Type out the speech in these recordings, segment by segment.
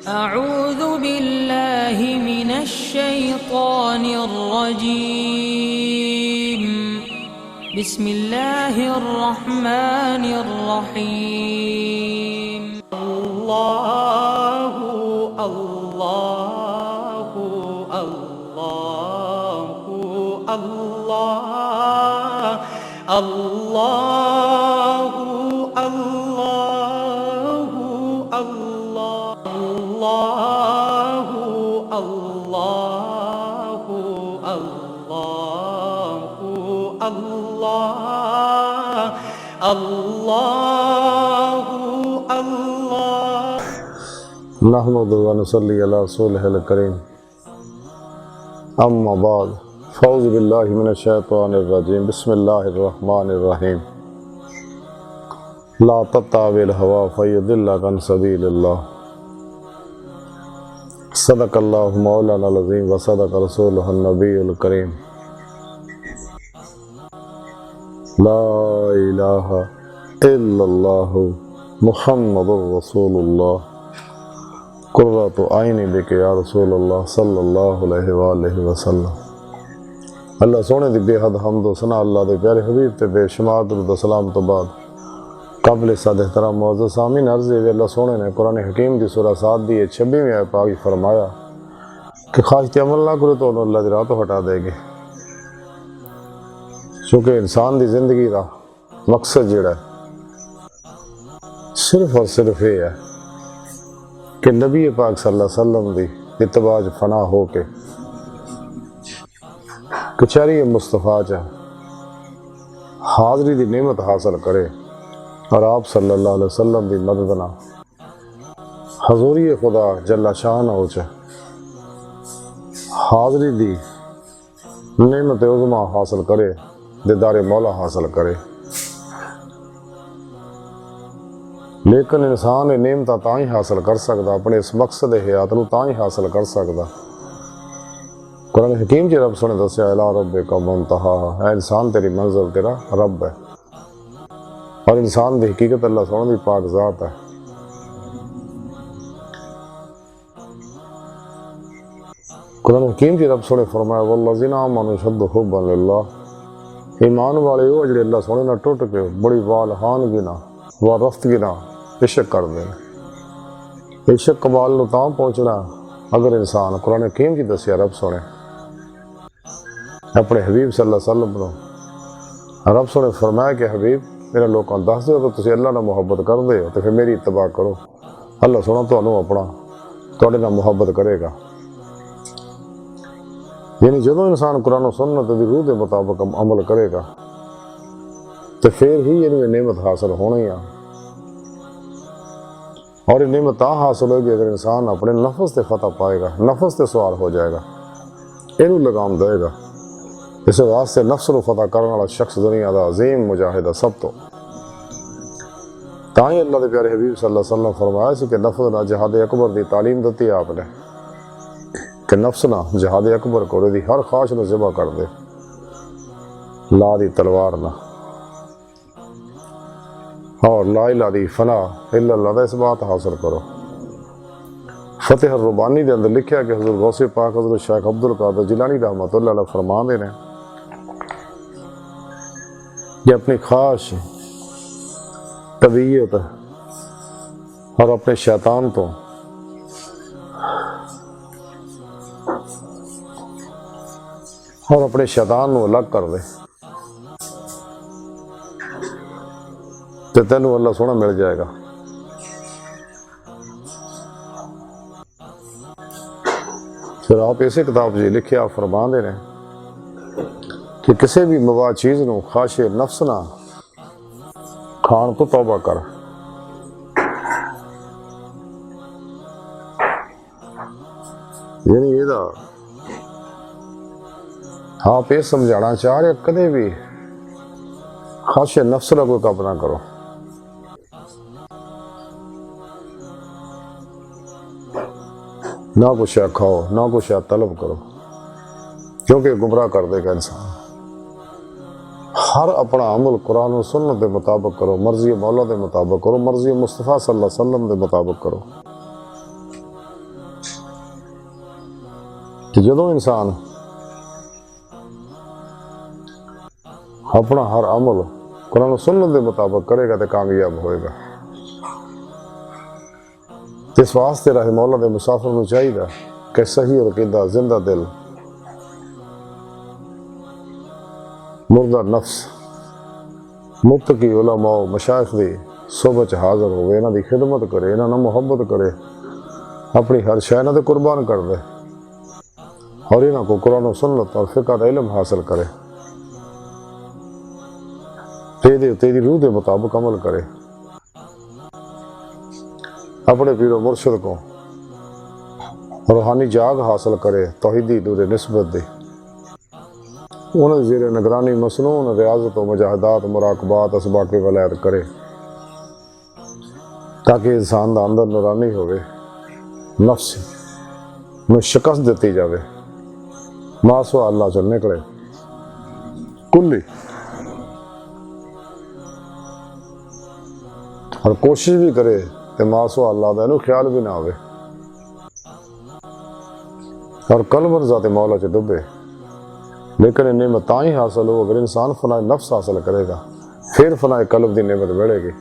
أعوذ बिल्लाहि मिनश शैतानिर रजीम बिस्मिल्लाहिर रहमानिर रहीम। अल्लाहु अल्लाहु अल्लाहु अल्लाह अल्लाहु अल्लाहु अल्लाहु अल्लाहु अल्लाहु अल्लाह अल्लाहु अल्लाह। नहमदु व नसल्ली अला रसूलिहिल करीम। अम्मा बाद फ़ौज़ु बिल्लाहि मिनश शैतानिर रजीम। बिस्मिल्लाहिर रहमानिर रहीम। ला तत्ताबिल हवा फयुदिल्लक अन सबीलिल्लाह। सदक़ल्लाहु मौलाना अज़ीम व सदक़ रसूलुहुन नबियुल करीम। ला इलाहा इल्लल्लाहु मुहम्मदुर रसूलुल्लाह। कुर्रतु आइनी बिके या रसूलल्लाह सल्लल्लाहु अलैहि वसल्लम। अल्लाह सोने दी बेहद हम्द व सना अल्लाह दे प्यारे हबीब ते बेशुमार दुरूद सलाम तो बाद काबिल साद एहतराम मौजूद सामीन अर्ज़ है अल्लाह सोने ने कुरान हकीम दी सूरह साद दी 26वीं आयत पाक फरमाया कि ख्वाहिश अमल ना करो तो अल्लाह दी राह तो हटा देगी। चूँकि इंसान दी जिंदगी का मकसद जिहड़ा सिर्फ और सिर्फ ये है कि नबी पाक सल्लल्लाहु अलैहि वसल्लम दी इत्तबा च फना हो के कचहरी मुस्तफ़ा च हाज़री दी नेमत हासिल करे और आप सल्लल्लाहु अलैहि वसल्लम दी मदद ना हज़ूरी खुदा जल्ला शान हो च हाज़री दी नेमत उज़मा हासिल करे, दीदारे मौला हासिल करे। लेकिन इंसान ये नेमत तां ही हासिल कर सकता, अपने इस मकसद हयात नूं तां ही हासिल कर सकता। कुरान हकीम च रब सुने दस्या इला रब्बिका मुंतहा, है इंसान तेरी मंजिल तेरा रब है। और इंसान की हकीकत अल्लाह सोने की पाक ज़ात है। कुरान हकीम च रब सुने फरमाया वल्लज़ीना आमनू अशद्दु हुब्बन लिल्लाह, ईमान वाले वो जिहड़े अल्लाह सोने नाल टुट के बड़ी वालहानगी नाल वारफ्तगी नाल इश्क करदे ने। इश्क कमाल नूं तां पहुंचना अगर इंसान कुरान हकीम च दस्या रब सोने अपने हबीब सल्लल्लाहु अलैहि वसल्लम नूं रब सोने फरमाया कि हबीब मेरे लोगों दस दो अगर तुसीं अल्लाह नाल मुहब्बत करदे हो तो फिर मेरी इत्तबा करो, अल्लाह सोना तुहानूं अपना तुहाडे नाल मुहब्बत करेगा। यानी जदों इंसान कुरान और सुन्नत दी रूह के मुताबिक अमल करेगा तो फिर ही यानी नेमत हासिल होनी है। और ये नेमत तां हासिल होगी अगर इंसान अपने नफस से फतह पाएगा, नफस से सवार हो जाएगा, इनू लगाम देगा। इस वास्ते नफ्स को फतह करने वाला शख्स दुनिया का अजीम मुजाहिद है सब तो। तां ही अल्लाह के प्यारे हबीब सल्लल्लाहु अलैहि वसल्लम फरमाया कि नफ्स ना जिहाद अकबर की तालीम दी आपने कि नफ्स ना जिहाद अकबर को हर ख्वाहिश को ज़िबा कर दे, ला दी तलवार ना और ला इला दी फना इल्लल्लाह दा इस बात हासिल करो। फतेह रुबानी के अंदर लिखा कि हज़रत गौसे पाक हज़रत शेख अब्दुल कादिर जिलानी रहमतुल्लाह अलैह फरमाते हैं कि अपनी ख्वाहिश, तबीयत और अपने शैतान तो और अपने शैतान को अलग कर दे तो तेनू अल्लाह सोना मिल जाएगा। फिर आप इसे किताब जी लिखे आप फरमाते हैं कि किसी भी मवा चीज़ को ख्वाहिश नफ्स ना खान तो तौबा कर। यानी ये आप ये समझाना चाह रहे कदे भी ख्वाहिश नफ्स का कोई कब ना करो। ना कुछ खाओ ना कुछ तलब करो, क्योंकि गुमराह कर देगा इंसान। हर अपना अमल कुरान और सुन्नत के मुताबिक करो, मर्जी मौला के मुताबिक करो, मर्जी मुस्तफ़ा सल्लल्लाहु अलैहि वसल्लम के मुताबिक करो। कि जदों इंसान अपना हर अमल कुरान सुन्नत के मुताबिक करेगा तो कामयाब होएगा। इस वास्ते रहे मौला के मुसाफिर को चाहिए कि सही और अकीदा, जिंदा दिल, मुर्दा नफ्स, मुत्तकी उलमा मशाइख की सोबत हाजिर हो, इन्हां दी खिदमत करे, इन्हां नाल मुहब्बत करे, अपनी हर शय इन्हां ते कुर्बान कर दे और इन्हां को कुरान सुन्नत और फिक़ह दा इल्म हासिल करे, तेरी रूह के मुताबिक अमल करे, अपने पीरो मुर्शिद को रूहानी जाग हासिल करे, तौहीदी नूर निस्बत दी, उन्हें ज़ेरे निगरानी मसनून रियाजत व मुजाहिदात मुराकबात असबाक़ वलायत करे, ताकि इंसान का अंदर नूरानी होवे, नफ्स में शिकस्त दी जाए, मासवा अल्लाह चल निकले कुल्ली, और कोशिश भी करे तो मासवा अल्लाह का इनू ख्याल भी ना आवे और कल्ब ज़ाते मौला च डुबे। लेकिन ये नेमत तां ही हासिल हो अगर इंसान फनाए नफ्स हासिल करेगा, फिर फनाए कल्ब की नेमत मिलेगी,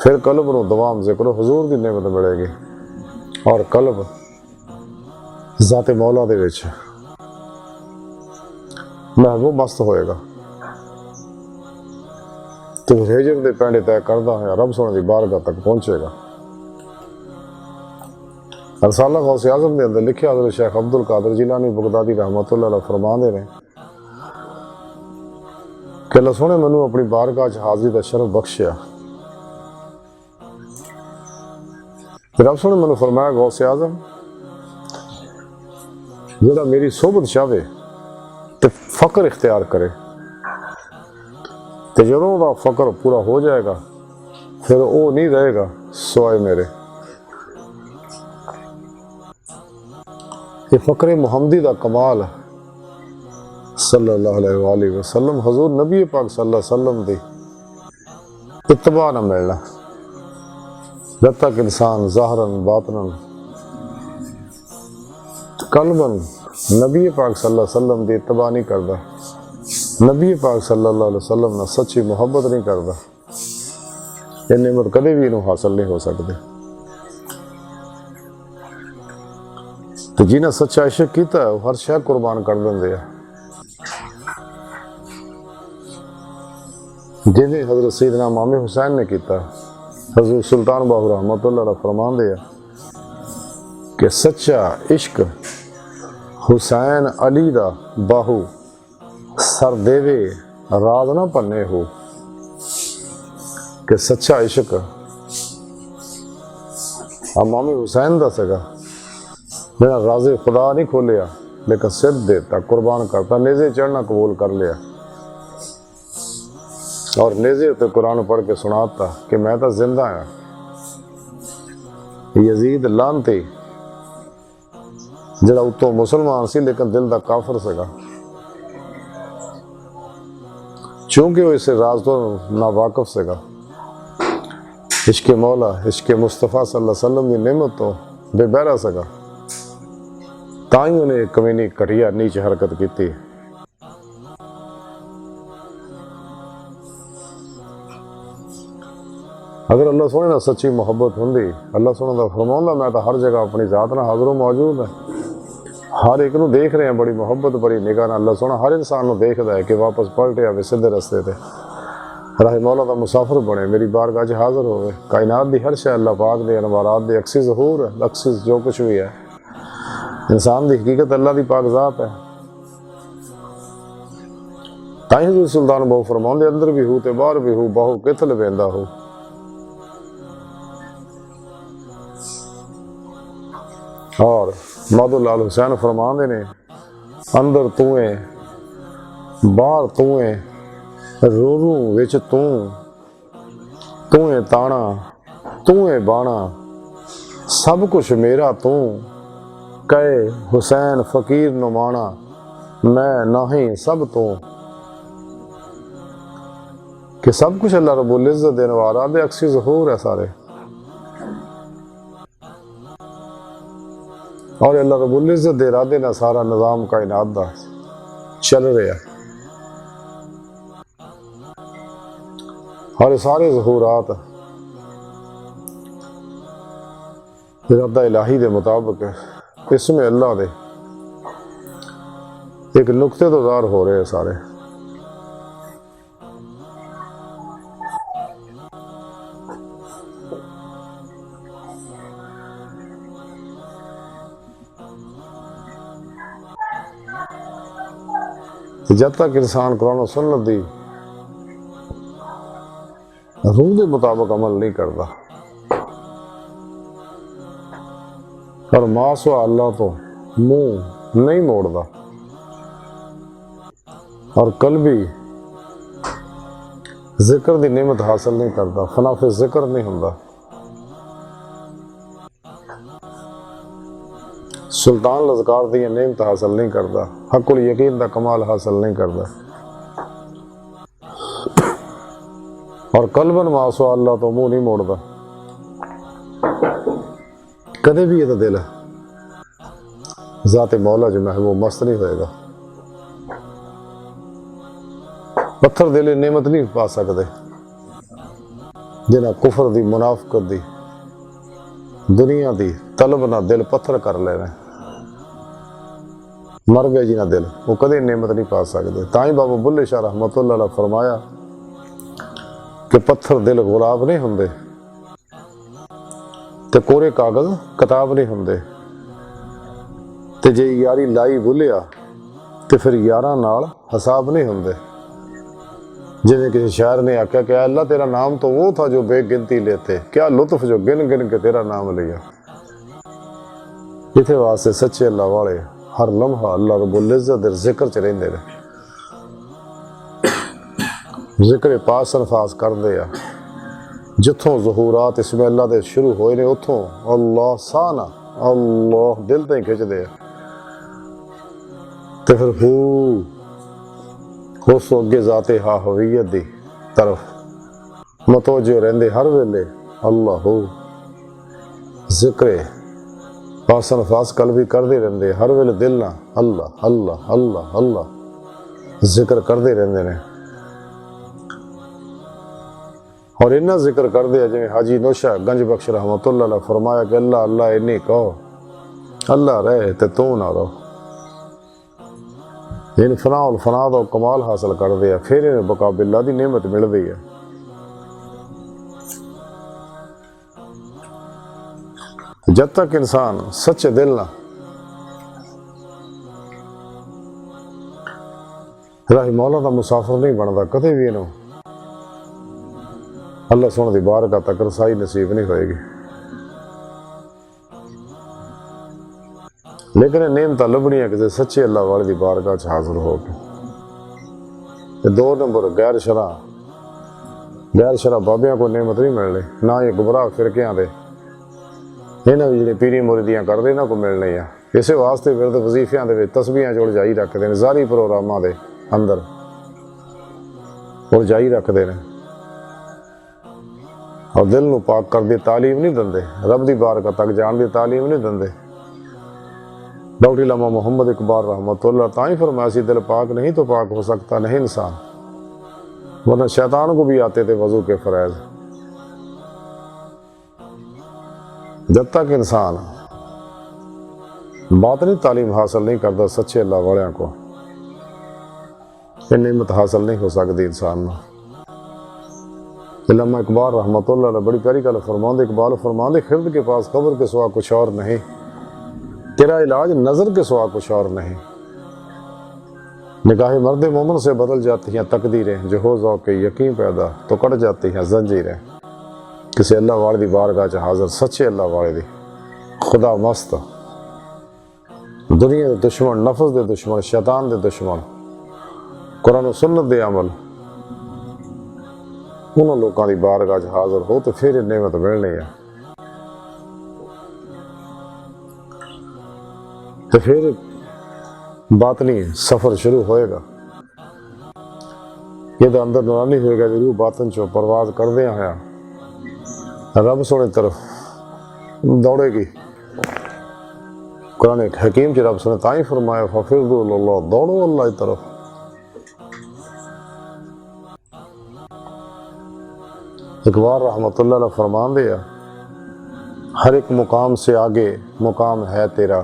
फिर कल्ब को दवाम जिक्र हुजूर की नेमत मिलेगी और कल्ब ज़ाते मौला दे विच महबूब मस्त होएगा। तो हिजर के पैंडे तय करदा है रब सोने की बारगाह तक पहुंचेगा। रसाला गौसे आज़म के अंदर लिखिया हज़रत शेख अब्दुल कादिर जिलानी बगदादी रहमतुल्लाह अलैह फरमांदे ने कि अल्लाह सोने मैनू अपनी बारगाह च हाज़री दा शरफ बख्शिया। रब सोने मैनू फरमाया गौसे आज़म जिहड़ा मेरी सोबत चाहे तो फकर इख्तियार करे, तो जदों दा फकर पूरा हो जाएगा फिर वो नहीं रहेगा सिवाय मेरे। ये फ़क्र मुहम्मदी दा कमाल सल्लल्लाहु अलैहि वसल्लम हजूर नबी पाक सल्लल्लाहु अलैहि वसल्लम दी इत्तबा न मिलना जब तक इंसान ज़ाहरन बातनन कल्बन नबी पाक सल्लल्लाहु अलैहि वसल्लम दी इत्तबा नहीं करता, नबी पाक सल्लल्लाहु अलैहि वसल्लम ना सच्ची मुहब्बत नहीं करता, ये नेमत कदे भी इनू हासिल नहीं हो सकती। तो जिन्हें सच्चा इश्क किया है वो हर शय कुर्बान कर देंगे। जिन्हें हजरत सैयदना इमाम हुसैन ने किया, हजरत सुल्तान बाहू रहमतुल्लाह अलैह फरमांदे हैं कि सच्चा इश्क हुसैन अली दा बाहू सर देवे राज ना भन्ने हो, कि सच्चा इश्क इमाम हुसैन दा सगा मेरा राज़े खुदा नहीं खोलिया लेकिन सिर देता कुर्बान करता, नेज़े चढ़ना कबूल कर लिया और नेज़े तो कुरान पढ़ के सुनाता कि मैं तो जिंदा हाँ। यजीद लानती जिहड़ा उत्तों मुसलमान सी लेकिन दिल दा काफिर सगा, चूंकि वो इस राज तो नावाकिफ सगा, इश्क मौला इश्क मुस्तफ़ा सल्लल्लाहु अलैहि वसल्लम की नेमत तो बेबहरा सगा, ताई उन्हें कमीनी घटिया नीच हरकत की। अगर अल्लाह सोने ना सच्ची मुहब्बत होंगी, अल्लाह सोने का फरमाउंदा मैं तो हर जगह अपनी जात ना हाज़िर मौजूद है, हर एक नू देख रहे हैं बड़ी मुहब्बत बड़ी निगाह नाल। अल्लाह सोना हर इंसान नू देखदा है कि वापस पलटे आवे सीधे रस्ते ते, राहे मौला का मुसाफिर बने, मेरी बारगाह च हाज़िर होवे। कायनात की हर शय अल्लाह पाक दे अनवारात दे अक्सी ज़हूर है, अक्सी जो कुछ भी है इंसान की हकीकत अल्लाह की पाक ज़ात है। ताई हज़रत सुल्तान बाहू फरमाउंदे अंदर भी हो ते बाहर भी हो, बाहू किथल वेंदा हो। और मौदुल हुसैन फरमांदे ने अंदर तू है बाहर तू है, रू रू विच तू है ताना तू है बाणा, सब कुछ मेरा तू कहे हुसैन फकीर नुमाना, मैं नहीं सब तू। कि सब कुछ अल्लाह रब्बुल इज़्ज़त देने वाला दे अक्सी ज़हूर है सारे। और अल्लाह रब्बुल इज़्ज़त दे इरादे नाल सारा निज़ाम कायनात दा चल रहा। और सारे ज़हूरात इरादा इलाही दे मुताबिक इसमें अल्लाह दे एक नुक्ते तो ज़ाहिर हो रहे हैं सारे। जब तक इंसान कुरान और सुन्नत दी रूह के मुताबिक अमल नहीं करता और मासवा अल्लाह तो मुंह नहीं मोड़ता और कल भी जिक्र की नेमत हासिल नहीं करता, फनाफे जिक्र नहीं होता, सुल्तान लज़कार दी नेमत हासिल नहीं करता, हक़ुल यकीन का कमाल हासिल नहीं करता और कल्बन मासवा अल्लाह तो मुंह नहीं मोड़ता। कदे भी ये दिल ज़ाते मौला जो महबूब मस्त नहीं होएगा। पत्थर दिल नेमत नहीं पा सकते जिन्हें कुफर दी मुनाफकत दी दुनिया दी तलब ना दिल पत्थर कर लेना, मर गए जी ना दिल, वो कदे नेमत नहीं पा सकते। ताई बाबा बुल्ले शाह रहमतुल्लाह अलैह फरमाया कि पत्थर दिल गुलाब नहीं होंगे ते कोरे कागज किताब नहीं होंगे ते जे यारी लाई भुलिया ते फिर यारां नाल हिसाब नहीं होंगे। जिन्हें किसी शायर ने आख्या कि अल्लाह तेरा नाम तो वो था जो बेगिनती लेते, क्या लुत्फ जो गिन गिन के तेरा नाम लिया। इथे वास्ते सच्चे अल्लाह वाले हर लम्हा अल्लाह रब्बुल इज़्ज़त दे जिक्र च रहिंदे ने, जिक्र पास अनफास करदे आ। जिथों ज़हूरात इसमें अल्लाह दे शुरू होए ने उथों अल्लाह साना अल्लाह दिल ताईं खिचदे आ ते फिर हू उस अगे ज़ाते हा हवीयत दी तरफ मतवज्जो रहंदे हर वेले अल्लाह हो जिक्र पास अनफास कल भी करते रहंदे हर वेले दिल ना अल्लाह अल्लाह अल्लाह अल्लाह जिक्र करते रहंदे ने। और इन्ना जिक्र करते हैं जिवें हाजी नौशा गंज बख्श रहमतुल्लाह अलैह फरमाया कि अल्लाह अल्लाह इन्नी कहो अल्लाह रहे ते तू ना रहो। इन फना और फना तो कमाल हासिल करते हैं, फिर इन्हें बकाबिल्ला की नेमत मिलती है। जब तक इंसान सच्चे दिल ना राही मौला का मुसाफिर नहीं बनता, कदे भी इन्हों अल्लाह सोने की बारगाह तक रसाई नसीब नहीं होएगी। लेकिन नेमत लभनियां किसी सच्चे अल्लाह वाले की बारगाह च हाजिर हो गए। दो नंबर गैर शरा बाबियां को नेमत नहीं मिलनी, ना ये गुमराह फिरकियां दे इन्होंने भी जो पीरी मुरीदियां करते इन्हों को मिलने आ। इस वास्ते विरद वजीफियां दे तस्बीहां जोड़ जाई रखते हैं, ज़ारी प्रोग्रामां दे अंदर और जाई रखते हैं और दिल नूं पाक करदी तालीम नहीं देंदे, रब दी बारगाह तक जाण दी तालीम नहीं देंदे। डॉक्टर इलामा मोहम्मद इकबाल रहमतुल्लाह ताई फरमाया सी दिल पाक नहीं तो पाक हो सकता नहीं इंसान, वरना शैतान को भी आते थे वजू के फरैज। जब तक इंसान बातनी तालीम हासिल नहीं करता सच्चे अल्लाह वालियां को ये नेमत हासिल नहीं हो सकती इंसान में। इलामा इकबाल रहमतुल्लाह अलैह बड़ी प्यारी गल फरमाते, इकबाल फरमाते खिरद के पास खबर के सिवा कुछ और नहीं, तेरा इलाज नजर के सिवा कुछ और नहीं। निगाह मर्द मोमन से बदल जाती हैं तकदीरें, जो हो ज़ौक़ के यकीन पैदा तो कट जाती हैं जंजीरें। किसी अल्लाह वाले दी बारगाह च हाजिर सच्चे अल्लाह वाले दी खुदा मस्त दुनिया के दुश्मन, नफ्स के दुश्मन, शैतान के दुश्मन, कुरान और सुन्नत दे अमल उन्होंने लोगों की बारगाह च हाजिर हो तो फिर नेमत मिलनी है। तो फिर बातनी सफर शुरू होएगा, ये तो अंदर नूरानी होएगा जरूर बातन चो परवाज करदे होया रब सोने तरफ दौड़ेगी। कुरान एक हकीम च रब ने ताई फरमाया फफिरदु इलल्लाह, दौड़ो अल्लाह की तरफ। इकबाल रहमतुल्लाह अलैह फरमान दिया, हर एक मुकाम से आगे मुकाम है तेरा,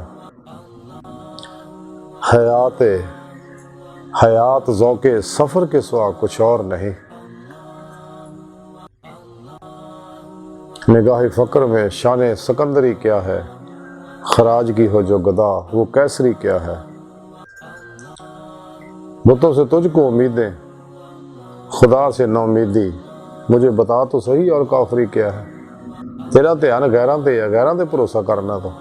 हयात ज़ौक़े सफ़र के सिवा कुछ और नहीं। निगाह फ़क्र में शान सिकंदरी क्या है, खराज की हो जो गदा वो कैसरी क्या है। बुतों से तुझको उम्मीदें, खुदा से नौमीदी, मुझे बता तो सही और काफरी क्या है। तेरा ध्यान गैरां ते है, गैरां ते भरोसा करना। तो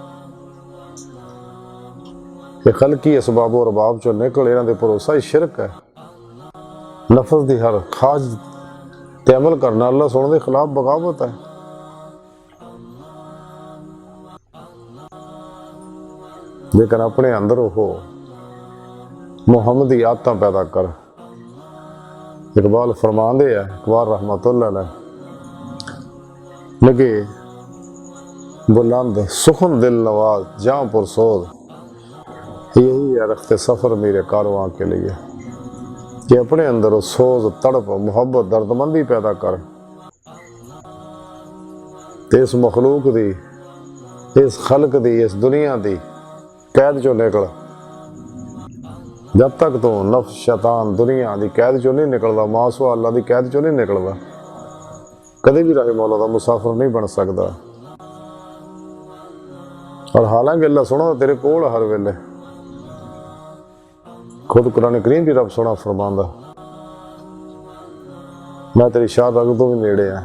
ये खलकी असबाबो अरबाब चो निकल इन्हां दे भरोसा ही शिरक है। नफस दी हर खाज ते अमल करना अल्लाह सोने दे खिलाफ बगावत है। लेकिन अपने अंदर हो मुहम्मदी आदतां पैदा कर। इकबाल फरमांदे है, इकबाल रहमतुल्लाह अलैह, लगे बुलंद सुखन दिल नवाज जहाँ पुरसोज, यही है रखते सफ़र मेरे कारवां के लिए कि अपने अंदर सोज तड़प मोहब्बत दर्दमंदी पैदा कर। ते इस मखलूक दी, इस खल्क दी, इस दुनिया दी कैद चो निकल। जब तक तो नफ्स शैतान दुनिया की कैद चो नहीं निकलता, मासवा अल्लाह की कैद चो नहीं निकलता, कदे भी राहे मौला का मुसाफिर नहीं बन सकता। और हालांकि अल्लाह सुना तेरे कोल हर वेले। खुद कुरान करीम की रब सुना फरमांदा, मैं तेरी शाह रग तो भी नेड़े है,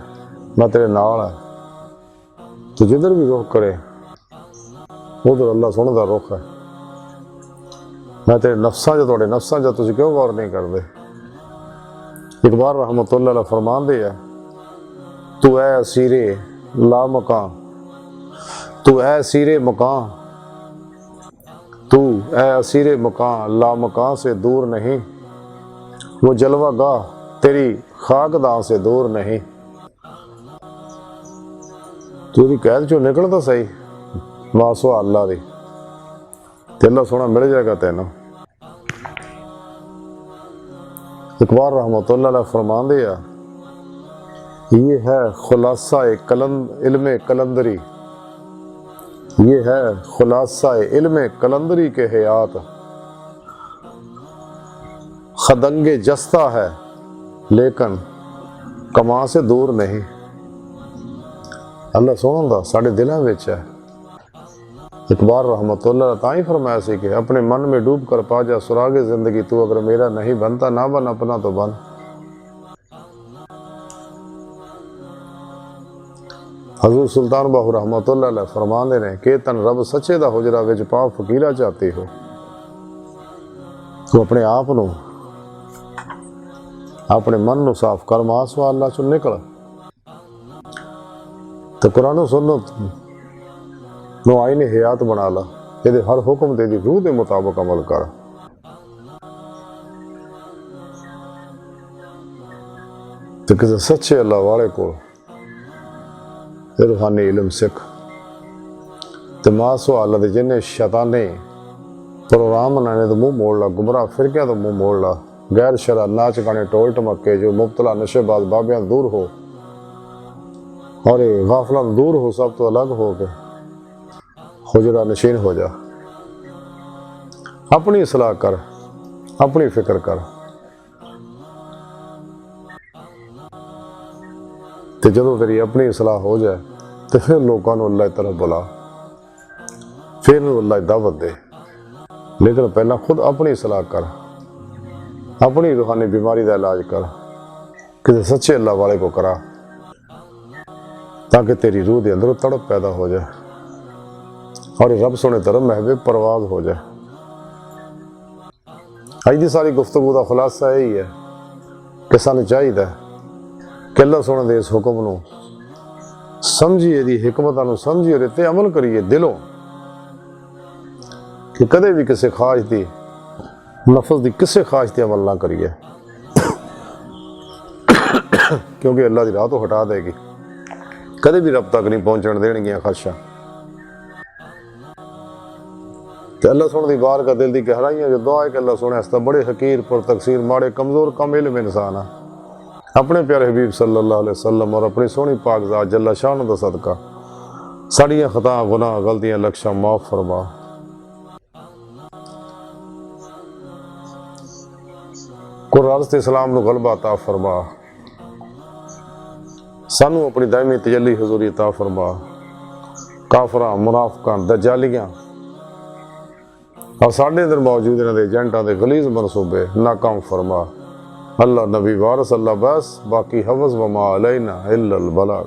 मैं तेरे नाल है, तो जिधर भी रुख करे उधर अल्लाह सुन का रुख है। मैं तेरे नफ्सां च तुहाडे नफ्सां च तुसीं क्यों गौर नहीं करते। इकबाल रहमतुल्लाह अलैह फरमांदे है, तू है असीरे ला मकां, तू है असीरे मकां, तू है असीरे मकां ला मकां से दूर नहीं, वो जलवा गाह तेरी खाकदां से दूर नहीं। तू दी कैद चो निकल तो सही, मासवा अल्लाह दी, तेला सोना मिल जाएगा तेनों। इकबाल रहमतुल्लाह अलैह फरमांदे है, ये है खुलासा इल्मे कलंदरी, ये है खुलासा इल्मे कलंदरी के हयात, खदंगे जस्ता है लेकिन कमा से दूर नहीं। अल्लाह सोना दा साढ़े दिलों विच है। इकबाल रहमतुल्लाह ताई फरमाया सी कि अपने मन में डूब कर पा जा सुरागे जिंदगी, तू अगर मेरा नहीं बनता ना बन अपना तो बन। हजूर सुल्तान बाहू रहमतुल्लाह अलैह फरमांदे ने कि तन रब सच्चे दा हुजरा विच पा फकीरा चाहती हो, तू अपने आप नू अपने मन नू साफ कर, मासवा अल्लाह चो निकल। तो कुरान सुन्नत नो आईने हयात बना ला, ये हर हुक्म तेरी रूह के मुताबिक अमल कर। तो किसी सच्चे अल्लाह वाले को रूहानी इल्म सिख, तो मासवा अल्लाह के जिन्हें शैताने प्रोग्राम बनाने तो मुंह मोड़ ला, गुमराह फिरकिया तो मुंह मोड़ ला, गैर शरा नाच गाने टोल टमके जो मुब्तला नशेबाज बाबियां दूर हो और गाफला दूर हो, सब तो अलग हो के हुजरा नशीन हो जा। अपनी सलाह कर, अपनी फिक्र कर, तो जो तेरी अपनी सलाह हो जाए तो फिर लोगों को अल्लाह की तरफ बुला, फिर अल्लाह की दावत दे। लेकिन पहला खुद अपनी सलाह कर, अपनी रूहानी बीमारी का इलाज कर, किसी सच्चे अल्लाह वाले को करा, ताकि तेरी रूह के अंदर तड़प पैदा हो जाए और रब सोने तरफ महबूब परवाज हो जाए। अज की सारी गुफ्तगू का खुलासा यही है कि सानू चाहिए कि अल्लाह सोने दे इस हुक्म नू समझिए, दी हिकमत नू समझिए और इत्ते अमल करिए दिलों, कि कदे भी किसी ख्वाहिश की नफस की किसी ख्वाहिश की अमल ना करिए, क्योंकि अल्लाह की राह तो हटा देगी, कदे भी रब तक नहीं पहुंचने देणगियां ख्वाहिशां। ते अल्लाह सुन दी बार का दिल दी गहराइयां जो दुआ है कि अल्लाह सुने इसका बड़े हकीर पर तकसीर माड़े कमज़ोर कम इल्म इंसान है। अपने प्यारे हबीब सल्लल्लाहु अलैहि वसल्लम और अपनी सोहनी पाक ज़ात जल्ला शान दा सदका साड़ियाँ खता गुनाह गलतियाँ लक्ष्यां माफ़ फरमा। कुरान ते इस्लाम नू गलबा अता फरमा। सानू अपनी दायमी तजल्ली हजूरी अता फरमा। काफरां मुनाफिकां दज्जालियां और साढ़े अंदर मौजूद इन्हां दे एजेंटां दे गलीज़ मनसूबे नाकाम फरमा। अल्लाह नबी वारस अल्लाह बस बाकी हवस व मा अलैना इल्लल बलाग।